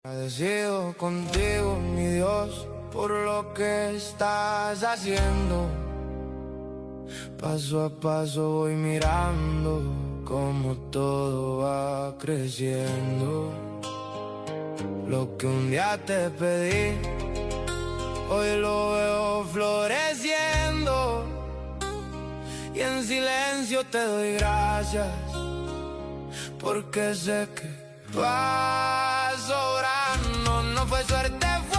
Agradecido contigo, mi Dios, por lo que estás haciendo. Paso a paso voy mirando cómo todo va creciendo. Lo que un día te pedí, hoy lo veo floreciendo. Y en silencio te doy gracias, porque sé que vas sobrando. No fue suerte, fue